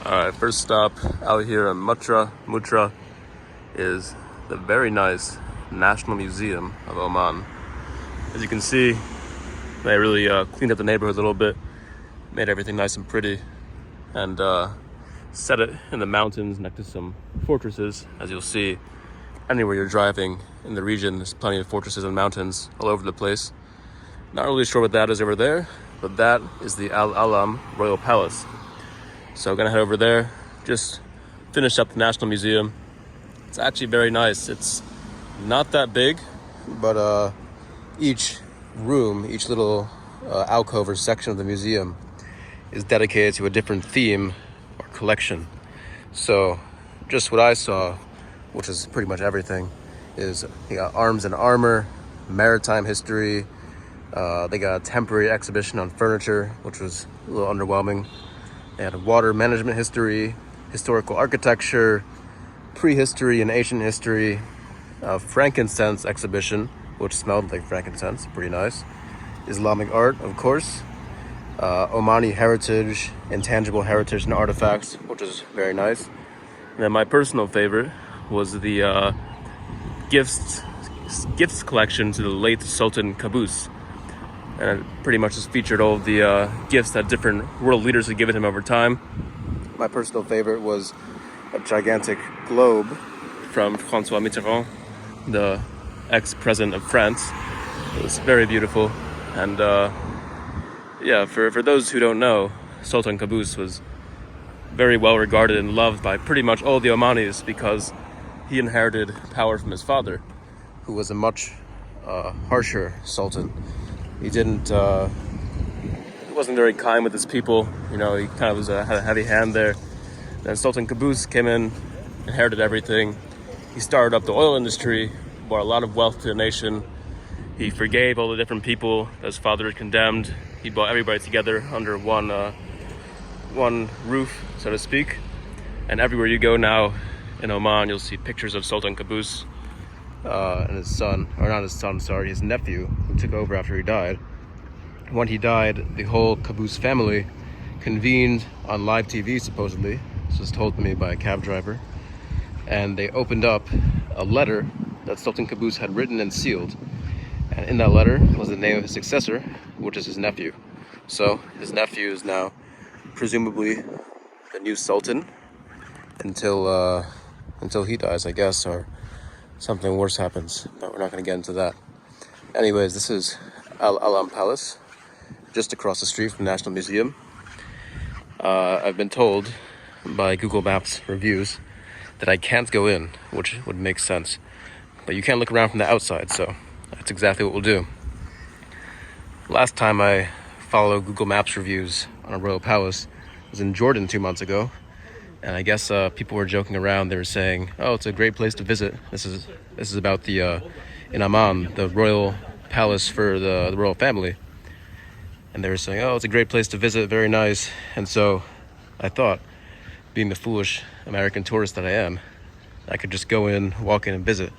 Alright, first stop out here in Mutrah. Mutrah is the very nice National Museum of Oman. As you can see, they really cleaned up the neighborhood a little bit, made everything nice and pretty, and set it in the mountains next to some fortresses. As you'll see, anywhere you're driving in the region, there's plenty of fortresses and mountains all over the place. Not really sure what that is over there, but that is the Al-Alam Royal Palace. So I'm gonna head over there, just finish up the National Museum. It's actually very nice. It's not that big, but each room, each little alcove or section of the museum is dedicated to a different theme or collection. So just what I saw, which is pretty much everything, is you got arms and armor, maritime history, they got a temporary exhibition on furniture, which was a little underwhelming. They had a water management history, historical architecture, prehistory and ancient history, a frankincense exhibition, which smelled like frankincense, pretty nice. Islamic art, of course. Omani heritage, intangible heritage and artifacts, which is very nice. And then my personal favorite was the gifts collection to the late Sultan Qaboos. And it pretty much just featured all of the gifts that different world leaders had given him over time. My personal favorite was a gigantic globe from François Mitterrand, the ex-president of France. It was very beautiful. And yeah, for those who don't know, Sultan Qaboos was very well regarded and loved by pretty much all the Omanis because he inherited power from his father, who was a much harsher sultan. He wasn't very kind with his people. You know, he kind of had a heavy hand there. Then Sultan Qaboos came in, inherited everything. He started up the oil industry, brought a lot of wealth to the nation. He forgave all the different people that his father had condemned. He brought everybody together under one roof, so to speak. And everywhere you go now in Oman, you'll see pictures of Sultan Qaboos and his son, or not his son, sorry, his nephew, who took over after he died. When he died, the whole Qaboos family convened on live TV, supposedly. This was told to me by a cab driver. And they opened up a letter that Sultan Qaboos had written and sealed. And in that letter was the name of his successor, which is his nephew. So his nephew is now presumably the new sultan until he dies, I guess, or something worse happens, but we're not going to get into that. Anyways, this is Al-Alam Palace, just across the street from the National Museum. I've been told by Google Maps reviews that I can't go in, which would make sense. But you can't look around from the outside, so that's exactly what we'll do. Last time I followed Google Maps reviews on a royal palace was in Jordan 2 months ago. And I guess people were joking around. They were saying, "Oh, it's a great place to visit." This is about the in Amman, the royal palace for the royal family. And they were saying, "Oh, it's a great place to visit, very nice." And so I thought, being the foolish American tourist that I am, I could just go in, walk in, and visit.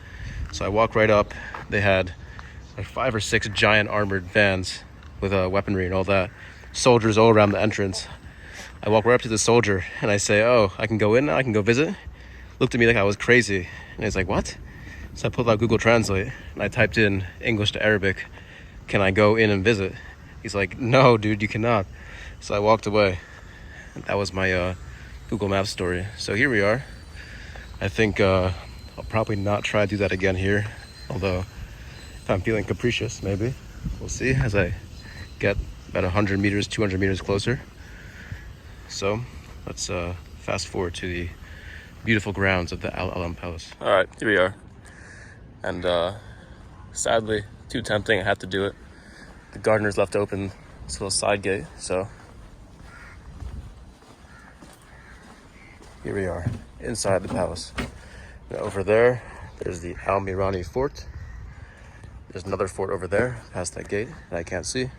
So I walked right up. They had like 5 or 6 giant armored vans with weaponry and all that, soldiers all around the entrance. I walk right up to the soldier and I say, "Oh, I can go in now? I can go visit?" Looked at me like I was crazy. And he's like, "What?" So I pulled out Google Translate and I typed in English to Arabic, "Can I go in and visit?" He's like, "No, dude, you cannot." So I walked away. And that was my Google Maps story. So here we are. I think I'll probably not try to do that again here. Although, if I'm feeling capricious, maybe. We'll see as I get about 100 meters, 200 meters closer. So let's fast forward to the beautiful grounds of the Al-Alam Palace. All right, here we are. And sadly, too tempting, I had to do it. The gardeners left open this little side gate, so here we are, inside the palace. Now over there, there's the Al-Mirani Fort. There's another fort over there, past that gate, that I can't see.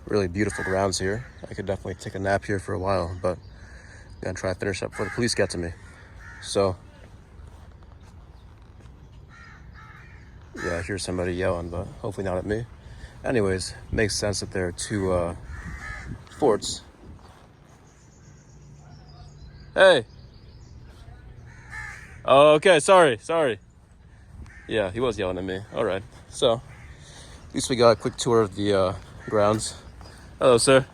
Really beautiful grounds here. I could definitely take a nap here for a while, but I'm gonna try to finish up before the police get to me. So, yeah, I hear somebody yelling, but hopefully not at me. Anyways, makes sense that there are 2 forts Hey. Oh, okay, sorry. Yeah, he was yelling at me. All right. So, at least we got a quick tour of the grounds. Hello, sir.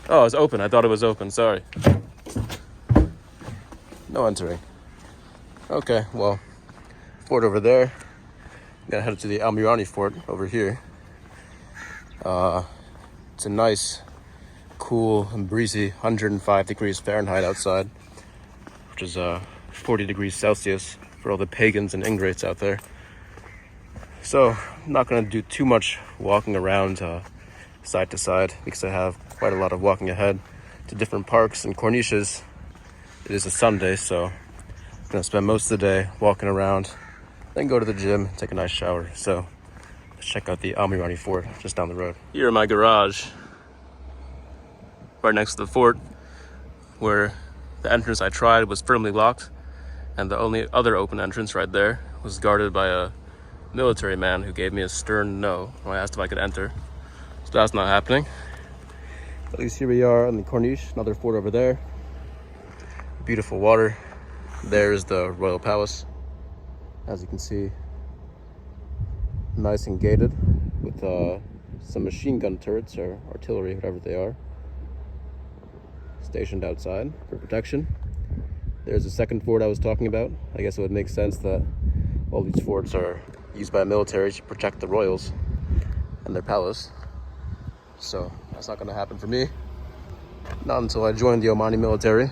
Oh, it's open. I thought it was open. Sorry. No entering. Okay, well, fort over there. I'm gonna head to the Almirani Fort over here. It's a nice, cool and breezy 105 degrees Fahrenheit outside, which is 40 degrees Celsius for all the pagans and ingrates out there. So I'm not gonna do too much walking around side to side because I have quite a lot of walking ahead to different parks and corniches. It is a Sunday, so I'm gonna spend most of the day walking around, then go to the gym, take a nice shower. So let's check out the Almirani Fort just down the road. Here in my garage, right next to the fort, where the entrance I tried was firmly locked, and the only other open entrance right there was guarded by a military man who gave me a stern no when I asked if I could enter. So that's not happening. At least here we are on the Corniche, another fort over there. Beautiful water. There's the Royal Palace. As you can see, nice and gated with some machine gun turrets or artillery, whatever they are, stationed outside for protection. There's the second fort I was talking about. I guess it would make sense that all these forts are used by military to protect the royals and their palace. So that's not going to happen for me. Not until I join the Omani military,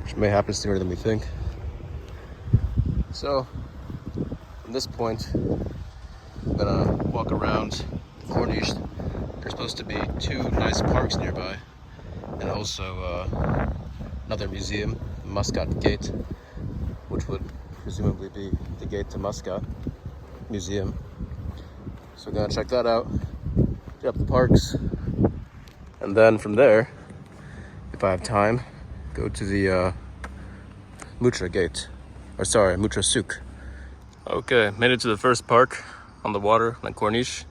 which may happen sooner than we think. So from this point, I'm gonna walk around the Corniche. There's supposed to be 2 nice parks nearby, and also another museum, Muscat Gate, which would presumably be the gate to Muscat Museum. So we're gonna check that out, get up the parks, and then from there, if I have time, go to the Mutrah Gate, Mutrah Souk. Okay, made it to the first park on the water on Corniche,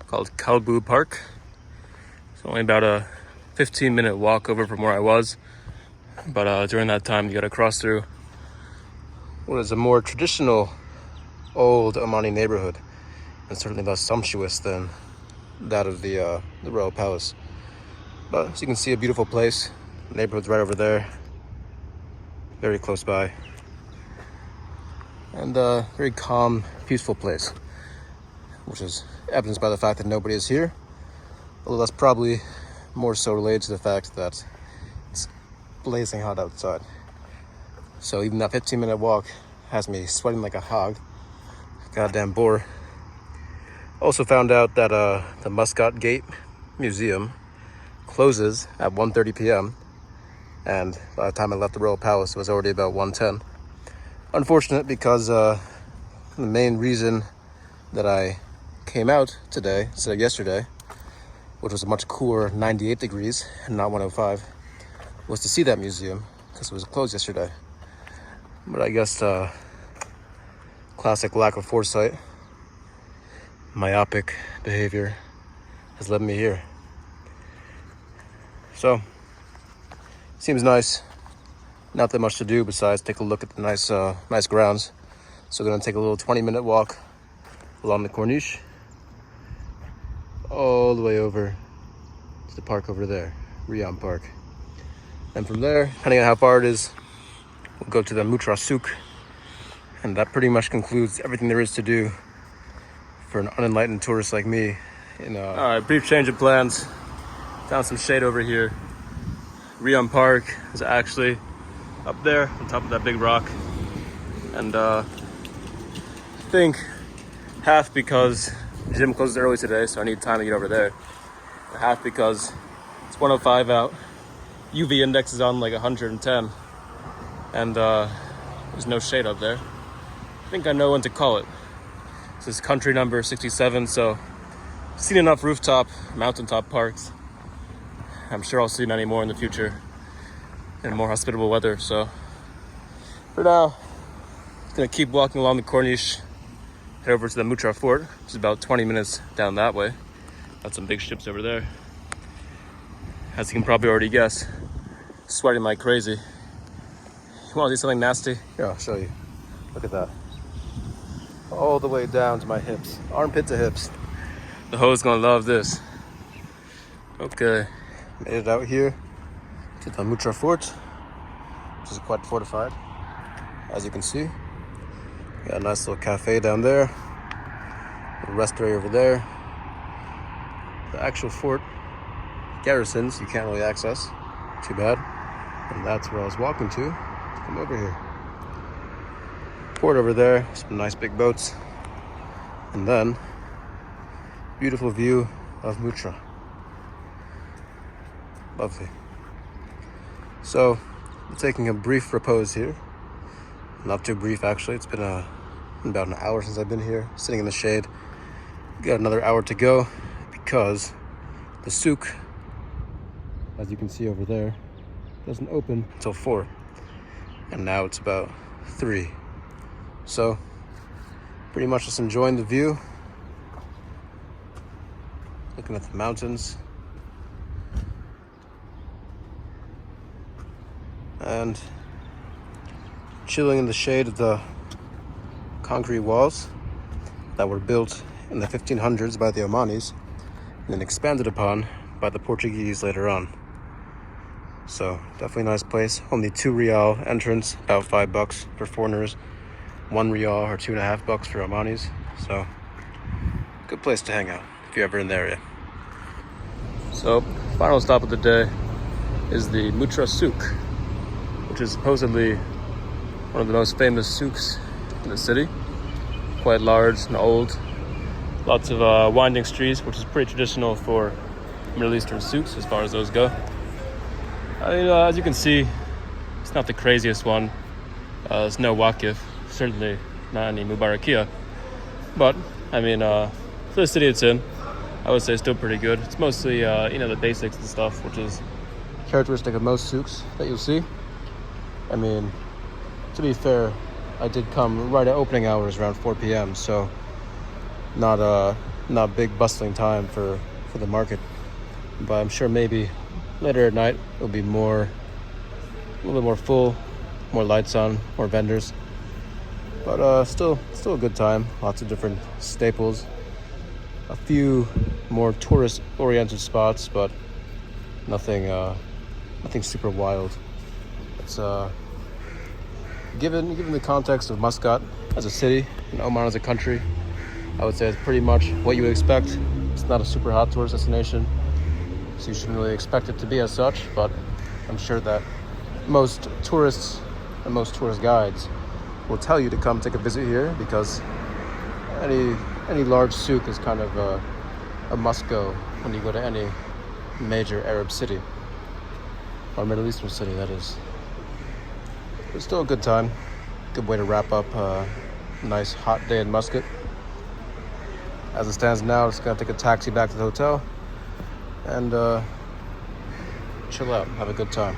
called Kalba Park. It's only about a 15-minute walk over from where I was, but during that time you gotta cross through what is a more traditional old Omani neighborhood, and certainly less sumptuous than that of the Royal Palace. But as you can see, a beautiful place. The neighborhood's right over there, very close by, and a very calm, peaceful place, which is evidenced by the fact that nobody is here, although that's probably more so related to the fact that it's blazing hot outside. So even that 15-minute walk has me sweating like a hog. Goddamn bore. Also found out that the Muscat Gate Museum closes at 1:30 p.m. and by the time I left the Royal Palace, it was already about 1:10. Unfortunate, because the main reason that I came out today instead of yesterday, which was a much cooler 98 degrees and not 105, was to see that museum because it was closed yesterday. But I guess classic lack of foresight, myopic behavior has led me here. So, seems nice. Not that much to do besides take a look at the nice grounds. So we're gonna take a little 20-minute walk along the Corniche, all the way over to the park over there, Riam Park. And from there, depending on how far it is, we'll go to the Muscat Souk. And that pretty much concludes everything there is to do for an unenlightened tourist like me. All right, brief change of plans. Found some shade over here. Riam Park is actually up there on top of that big rock. And I think half because the gym closes early today, so I need time to get over there. And half because it's 105 out. UV index is on like 110. And there's no shade up there. I think I know when to call it. This is country number 67, so I've seen enough rooftop, mountaintop parks. I'm sure I'll see many more in the future in more hospitable weather. So for now, I'm gonna keep walking along the Corniche, head over to the Mutrah Fort, which is about 20 minutes down that way. Got some big ships over there. As you can probably already guess, sweating like crazy. You want to see something nasty? Here, I'll show you. Look at that. All the way down to my hips. Armpit to hips. The hoe's gonna love this. Okay. Made it out here to the Mutrah Fort, which is quite fortified, as you can see. Got a nice little cafe down there. A rest area over there. The actual fort garrisons you can't really access. Too bad. And that's where I was walking to come over here. Port over there, some nice big boats. And then, beautiful view of Mutrah. Lovely. So, we're taking a brief repose here. Not too brief, actually. It's been about an hour since I've been here, sitting in the shade. Got another hour to go because the souk, as you can see over there, doesn't open until 4. And now it's about 3. So, pretty much just enjoying the view. Looking at the mountains. And chilling in the shade of the concrete walls that were built in the 1500s by the Omanis and then expanded upon by the Portuguese later on. So definitely a nice place. Only 2 rial entrance, about $5 for foreigners, 1 rial or $2.50 for Omanis. So good place to hang out if you're ever in the area. So final stop of the day is the Muscat Souk, which is supposedly one of the most famous souks in the city. Quite large and old. Lots of winding streets, which is pretty traditional for Middle Eastern souks as far as those go. I mean, as you can see, it's not the craziest one. There's no waqif, certainly not any Mubarakia. But, I mean, for the city it's in, I would say it's still pretty good. It's mostly, the basics and stuff, which is characteristic of most souks that you'll see. I mean, to be fair, I did come right at opening hours around 4 p.m., so not big bustling time for the market. But I'm sure maybe later at night it'll be a little bit more full, more lights on, more vendors. But still a good time. Lots of different staples. A few more tourist-oriented spots, but nothing super wild. It's given the context of Muscat as a city and Oman as a country, I would say it's pretty much what you would expect. It's not a super hot tourist destination, so you shouldn't really expect it to be as such, but I'm sure that most tourists and most tourist guides will tell you to come take a visit here because any large souk is kind of a must-go when you go to any major Arab city, or Middle Eastern city, that is. It's still a good time. Good way to wrap up a nice hot day in Muscat. As it stands now, just gonna take a taxi back to the hotel and chill out, have a good time.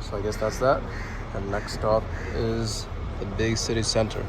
So I guess that's that. And next stop is the big city center.